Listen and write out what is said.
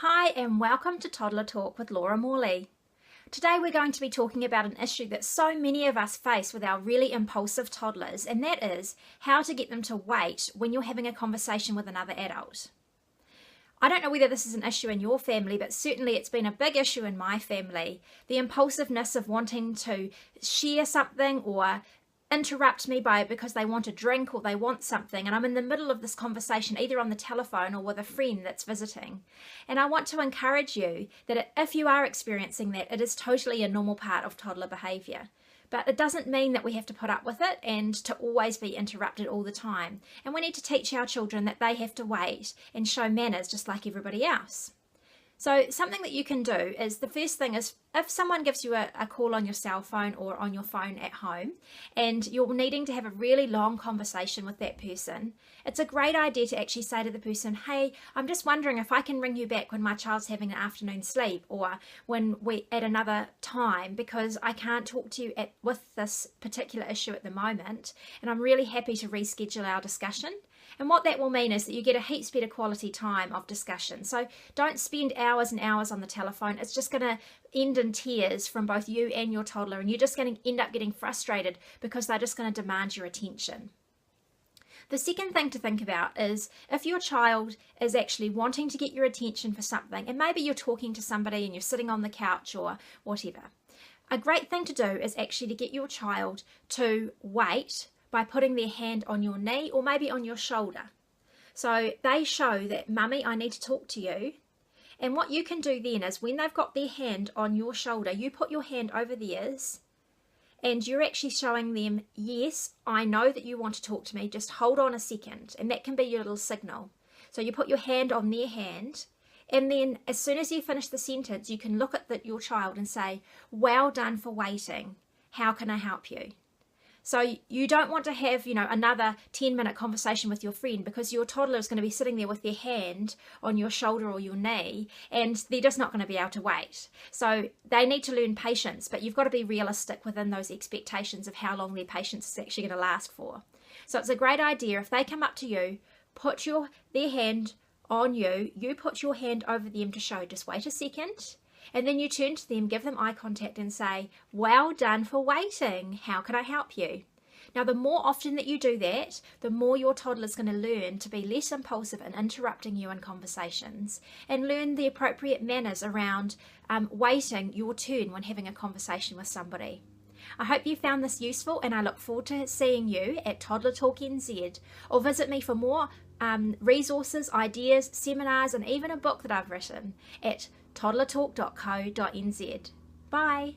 Hi and welcome to Toddler Talk with Laura Morley. Today we're going to be talking about an issue that so many of us face with our really impulsive toddlers, and that is how to get them to wait when you're having a conversation with another adult. I don't know whether this is an issue in your family, but certainly it's been a big issue in my family. The impulsiveness of wanting to share something or interrupt me because they want a drink or they want something, and I'm in the middle of this conversation either on the telephone or with a friend that's visiting. And I want to encourage you that if you are experiencing that, it is totally a normal part of toddler behaviour. But it doesn't mean that we have to put up with it and to always be interrupted all the time. And we need to teach our children that they have to wait and show manners just like everybody else. So something that you can do is, the first thing is, if someone gives you a call on your cell phone or on your phone at home and you're needing to have a really long conversation with that person, it's a great idea to actually say to the person, hey, I'm just wondering if I can ring you back when my child's having an afternoon sleep or when we at another time, because I can't talk to you with this particular issue at the moment, and I'm really happy to reschedule our discussion. And what that will mean is that you get a heaps better quality time of discussion. So don't spend hours and hours on the telephone. It's just going to end in tears from both you and your toddler, and you're just going to end up getting frustrated because they're just going to demand your attention. The second thing to think about is if your child is actually wanting to get your attention for something, and maybe you're talking to somebody and you're sitting on the couch or whatever, a great thing to do is actually to get your child to wait by putting their hand on your knee or maybe on your shoulder. So they show that, Mummy, I need to talk to you. And what you can do then is, when they've got their hand on your shoulder, you put your hand over theirs and you're actually showing them, yes, I know that you want to talk to me, just hold on a second. And that can be your little signal. So you put your hand on their hand, and then as soon as you finish the sentence, you can look at your child and say, well done for waiting. How can I help you? So you don't want to have, another 10-minute conversation with your friend, because your toddler is going to be sitting there with their hand on your shoulder or your knee, and they're just not going to be able to wait. So they need to learn patience, but you've got to be realistic within those expectations of how long their patience is actually going to last for. So it's a great idea, if they come up to you, put their hand on you, you put your hand over them to show, just wait a second. And then you turn to them, give them eye contact and say, well done for waiting. How can I help you? Now, the more often that you do that, the more your toddler is going to learn to be less impulsive in interrupting you in conversations and learn the appropriate manners around waiting your turn when having a conversation with somebody. I hope you found this useful, and I look forward to seeing you at Toddler Talk NZ, or visit me for more resources, ideas, seminars, and even a book that I've written at toddlertalk.co.nz. Bye.